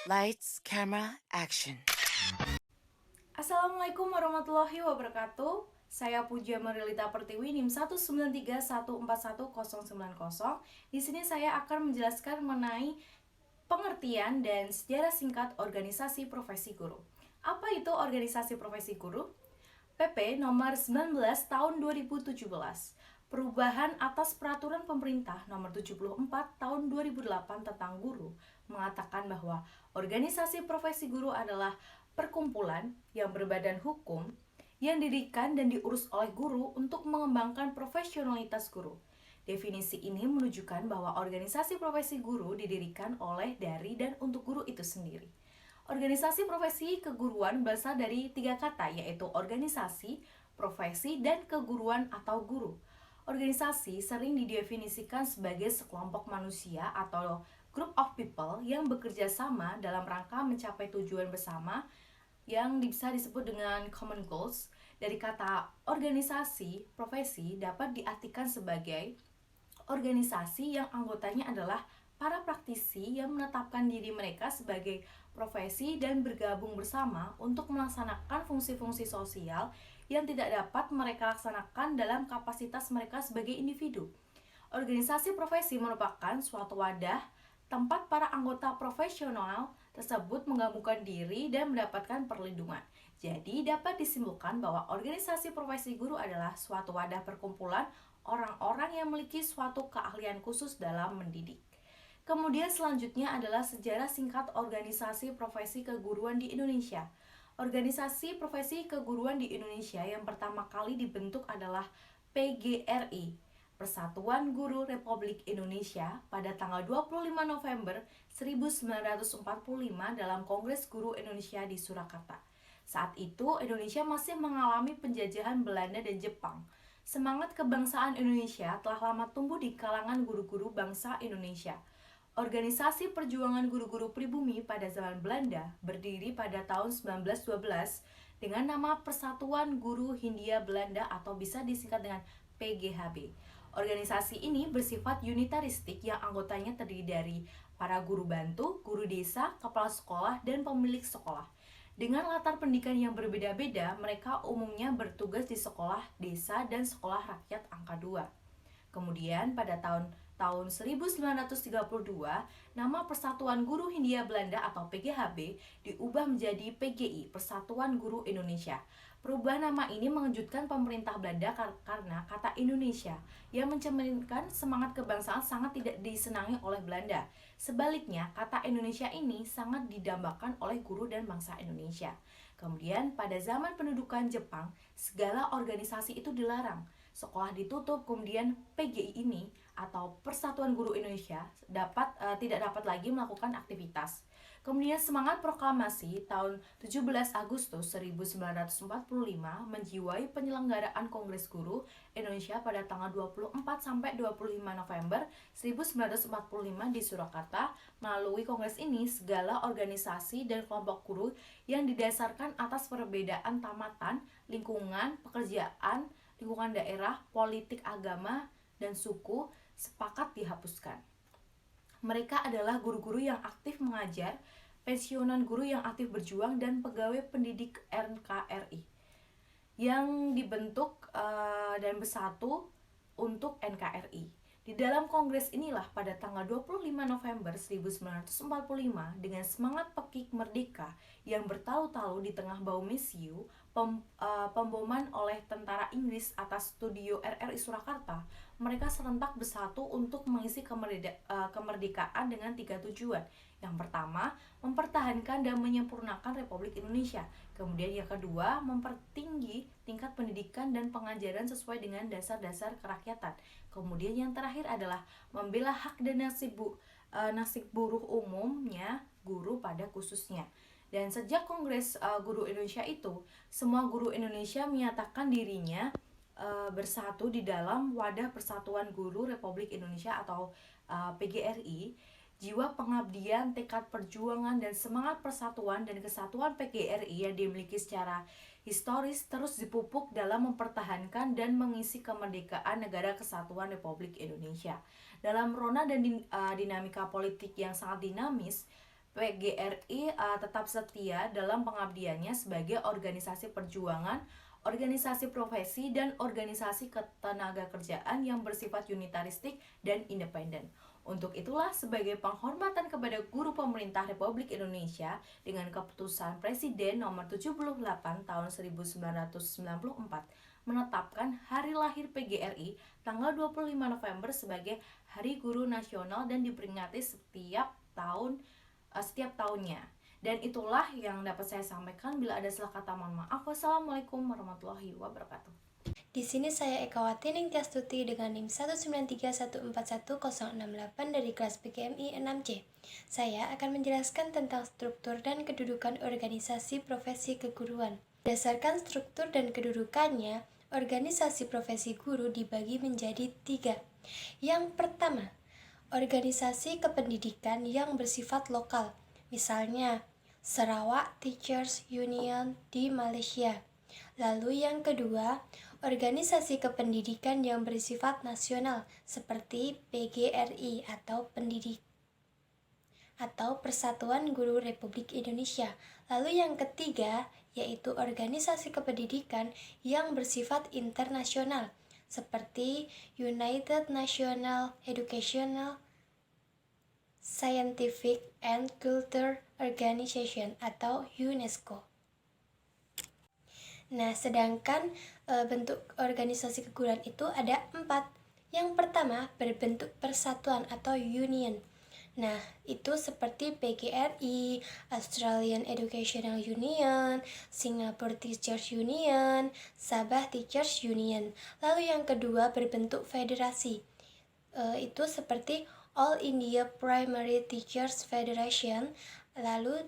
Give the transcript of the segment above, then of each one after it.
Lights, camera, action. Assalamualaikum warahmatullahi wabarakatuh. Saya Puja Marilita Pertiwi NIM 193141090. Di sini saya akan menjelaskan mengenai pengertian dan sejarah singkat organisasi profesi guru. Apa itu organisasi profesi guru? PP nomor 19 tahun 2017. Perubahan atas peraturan pemerintah nomor 74 tahun 2008 tentang guru mengatakan bahwa organisasi profesi guru adalah perkumpulan yang berbadan hukum yang didirikan dan diurus oleh guru untuk mengembangkan profesionalitas guru. Definisi ini menunjukkan bahwa organisasi profesi guru didirikan oleh, dari, dan untuk guru itu sendiri. Organisasi profesi keguruan berasal dari tiga kata, yaitu organisasi, profesi, dan keguruan atau guru. Organisasi sering didefinisikan sebagai sekelompok manusia atau group of people yang bekerja sama dalam rangka mencapai tujuan bersama yang bisa disebut dengan common goals. Dari kata organisasi, profesi dapat diartikan sebagai organisasi yang anggotanya adalah para praktisi yang menetapkan diri mereka sebagai profesi dan bergabung bersama untuk melaksanakan fungsi-fungsi sosial yang tidak dapat mereka laksanakan dalam kapasitas mereka sebagai individu. Organisasi profesi merupakan suatu wadah tempat para anggota profesional tersebut menggabungkan diri dan mendapatkan perlindungan. Jadi dapat disimpulkan bahwa organisasi profesi guru adalah suatu wadah perkumpulan orang-orang yang memiliki suatu keahlian khusus dalam mendidik. Kemudian selanjutnya adalah sejarah singkat organisasi profesi keguruan di Indonesia. Organisasi profesi keguruan di Indonesia yang pertama kali dibentuk adalah PGRI, Persatuan Guru Republik Indonesia, pada tanggal 25 November 1945 dalam Kongres Guru Indonesia di Surakarta. Saat itu Indonesia masih mengalami penjajahan Belanda dan Jepang. Semangat kebangsaan Indonesia telah lama tumbuh di kalangan guru-guru bangsa Indonesia. Organisasi perjuangan guru-guru pribumi pada zaman Belanda berdiri pada tahun 1912 dengan nama Persatuan Guru Hindia Belanda atau bisa disingkat dengan PGHB. Organisasi ini bersifat unitaristik yang anggotanya terdiri dari para guru bantu, guru desa, kepala sekolah, dan pemilik sekolah. Dengan latar pendidikan yang berbeda-beda, mereka umumnya bertugas di sekolah desa dan sekolah rakyat angka 2. Kemudian pada tahun 1932, nama Persatuan Guru Hindia Belanda atau PGHB diubah menjadi PGI, Persatuan Guru Indonesia. Perubahan nama ini mengejutkan pemerintah Belanda karena kata Indonesia yang mencerminkan semangat kebangsaan sangat tidak disenangi oleh Belanda. Sebaliknya, kata Indonesia ini sangat didambakan oleh guru dan bangsa Indonesia. Kemudian pada zaman pendudukan Jepang, segala organisasi itu dilarang. Sekolah ditutup, kemudian PGI ini atau Persatuan Guru Indonesia tidak dapat lagi melakukan aktivitas. Kemudian semangat proklamasi tahun 17 Agustus 1945 menjiwai penyelenggaraan Kongres Guru Indonesia pada tanggal 24 sampai 25 November 1945 di Surakarta. Melalui kongres ini, segala organisasi dan kelompok guru yang didasarkan atas perbedaan tamatan, lingkungan, pekerjaan, lingkungan daerah, politik, agama, dan suku sepakat dihapuskan. Mereka adalah guru-guru yang aktif mengajar, pensiunan guru yang aktif berjuang, dan pegawai pendidik NKRI yang dibentuk dan bersatu untuk NKRI. Di dalam kongres inilah pada tanggal 25 November 1945 dengan semangat pekik merdeka yang bertalu-talu di tengah bau mesiu, pemboman oleh tentara Inggris atas studio RRI Surakarta, mereka serentak bersatu untuk mengisi kemerdekaan dengan 3 tujuan. Yang pertama, mempertahankan dan menyempurnakan Republik Indonesia. Kemudian yang kedua, mempertinggi tingkat pendidikan dan pengajaran sesuai dengan dasar-dasar kerakyatan. Kemudian yang terakhir adalah membela hak dan nasib buruh umumnya, guru pada khususnya. Dan sejak Kongres Guru Indonesia itu, semua guru Indonesia menyatakan dirinya bersatu di dalam wadah Persatuan Guru Republik Indonesia atau PGRI. Jiwa pengabdian, tekad perjuangan, dan semangat persatuan dan kesatuan PGRI yang dimiliki secara historis terus dipupuk dalam mempertahankan dan mengisi kemerdekaan Negara Kesatuan Republik Indonesia. Dalam rona dan dinamika politik yang sangat dinamis, PGRI tetap setia dalam pengabdiannya sebagai organisasi perjuangan, organisasi profesi, dan organisasi ketenagakerjaan yang bersifat unitaristik dan independen. Untuk itulah, sebagai penghormatan kepada guru pemerintah Republik Indonesia, dengan keputusan Presiden nomor 78 tahun 1994 menetapkan hari lahir PGRI tanggal 25 November sebagai Hari Guru Nasional dan diperingati setiap tahunnya. Dan itulah yang dapat saya sampaikan. Bila ada salah kata, mohon maaf. Wassalamualaikum warahmatullahi wabarakatuh. Di sini saya Ekawati Ningtyas-Tuti dengan NIM 193141068 dari kelas PGMI 6C. Saya akan menjelaskan tentang struktur dan kedudukan organisasi profesi keguruan. Berdasarkan struktur dan kedudukannya, organisasi profesi guru dibagi menjadi 3. Yang pertama, organisasi kependidikan yang bersifat lokal, misalnya Sarawak Teachers Union di Malaysia. Lalu yang kedua, organisasi kependidikan yang bersifat nasional seperti PGRI atau Persatuan Guru Republik Indonesia. Lalu yang ketiga, yaitu organisasi kependidikan yang bersifat internasional seperti United National Educational Scientific and Culture Organization atau UNESCO. Nah, sedangkan bentuk organisasi keguruan itu ada 4. Yang pertama, berbentuk persatuan atau union. Nah, itu seperti PGRI, Australian Educational Union, Singapore Teachers Union, Sabah Teachers Union. Lalu yang kedua, berbentuk federasi. Itu seperti All India Primary Teachers Federation, lalu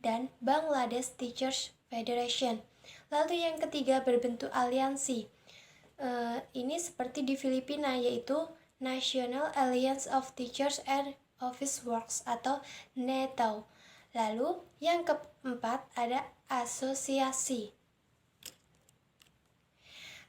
dan Bangladesh Teachers Federation. Lalu yang ketiga, berbentuk aliansi. Ini seperti di Filipina, yaitu National Alliance of Teachers and Office Workers atau NETAW. Lalu yang keempat ada asosiasi.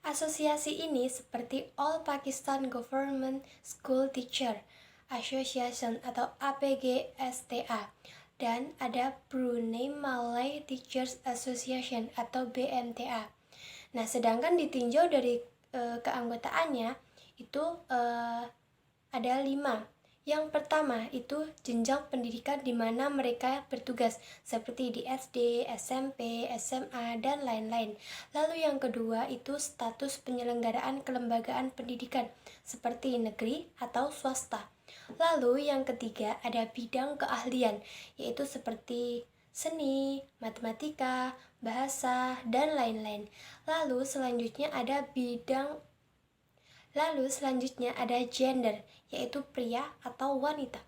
Asosiasi ini seperti All Pakistan Government School Teacher Association atau APGSTA. Dan ada Brunei Malay Teachers Association atau BMTA. Nah, sedangkan ditinjau dari keanggotaannya itu ada 5. Yang pertama itu jenjang pendidikan di mana mereka bertugas seperti di SD, SMP, SMA, dan lain-lain. Lalu yang kedua itu status penyelenggaraan kelembagaan pendidikan seperti negeri atau swasta. Lalu yang ketiga ada bidang keahlian, yaitu seperti seni, matematika, bahasa, dan lain-lain. Lalu selanjutnya ada gender, yaitu pria atau wanita.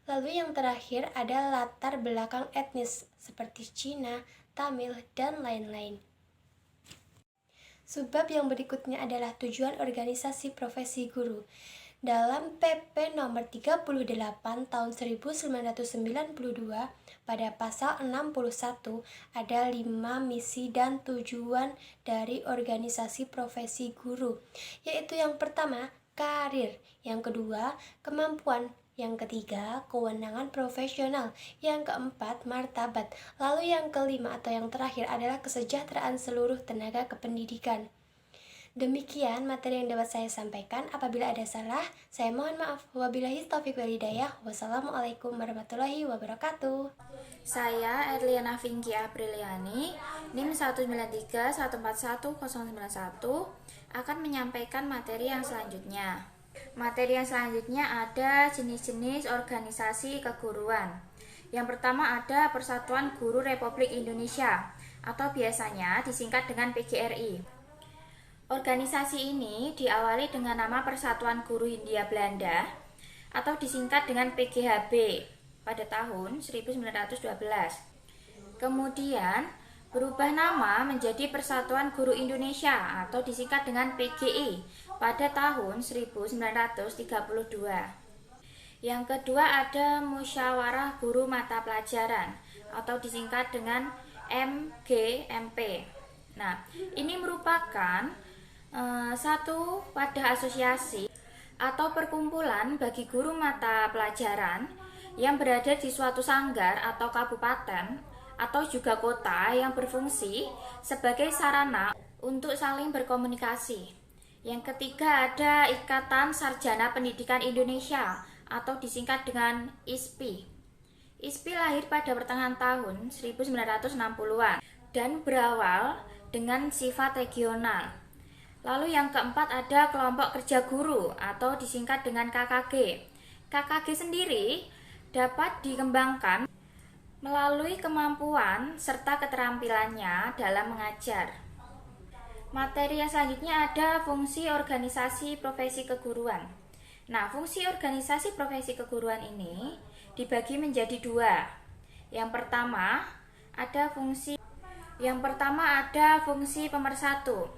Lalu yang terakhir ada latar belakang etnis seperti Cina, Tamil, dan lain-lain. Subbab yang berikutnya adalah tujuan organisasi profesi guru. Dalam PP nomor 38 tahun 1992 pada pasal 61 ada 5 misi dan tujuan dari organisasi profesi guru, yaitu yang pertama, karir, yang kedua, kemampuan, yang ketiga, kewenangan profesional, yang keempat, martabat, lalu yang kelima atau yang terakhir adalah kesejahteraan seluruh tenaga kependidikan. Demikian materi yang dapat saya sampaikan. Apabila ada salah, saya mohon maaf. Wabillahi taufiq wal hidayah. Wassalamualaikum warahmatullahi wabarakatuh. Saya Erliana Vinky Apriliani, NIM 193141091 akan menyampaikan materi yang selanjutnya. Materi yang selanjutnya ada jenis-jenis organisasi keguruan. Yang pertama ada Persatuan Guru Republik Indonesia atau biasanya disingkat dengan PGRI. Organisasi ini diawali dengan nama Persatuan Guru Hindia Belanda atau disingkat dengan PGHB pada tahun 1912. Kemudian berubah nama menjadi Persatuan Guru Indonesia atau disingkat dengan PGI pada tahun 1932. Yang kedua ada Musyawarah Guru Mata Pelajaran atau disingkat dengan MGMP. Nah, ini merupakan satu wadah asosiasi atau perkumpulan bagi guru mata pelajaran yang berada di suatu sanggar atau kabupaten atau juga kota yang berfungsi sebagai sarana untuk saling berkomunikasi. Yang ketiga ada Ikatan Sarjana Pendidikan Indonesia atau disingkat dengan ISPI. ISPI lahir pada pertengahan tahun 1960-an dan berawal dengan sifat regional. Lalu yang keempat ada kelompok kerja guru atau disingkat dengan KKG. KKG sendiri dapat dikembangkan melalui kemampuan serta keterampilannya dalam mengajar. Materi yang selanjutnya ada fungsi organisasi profesi keguruan. Nah, fungsi organisasi profesi keguruan ini dibagi menjadi dua. Yang pertama ada fungsi pemersatu,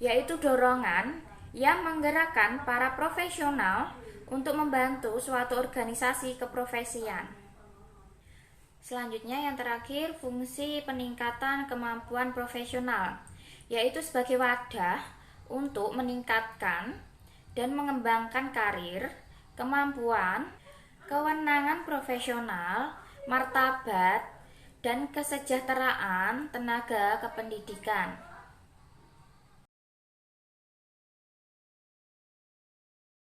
yaitu dorongan yang menggerakkan para profesional untuk membantu suatu organisasi keprofesian. Selanjutnya yang terakhir fungsi peningkatan kemampuan profesional, yaitu sebagai wadah untuk meningkatkan dan mengembangkan karir, kemampuan, kewenangan profesional, martabat, dan kesejahteraan tenaga kependidikan.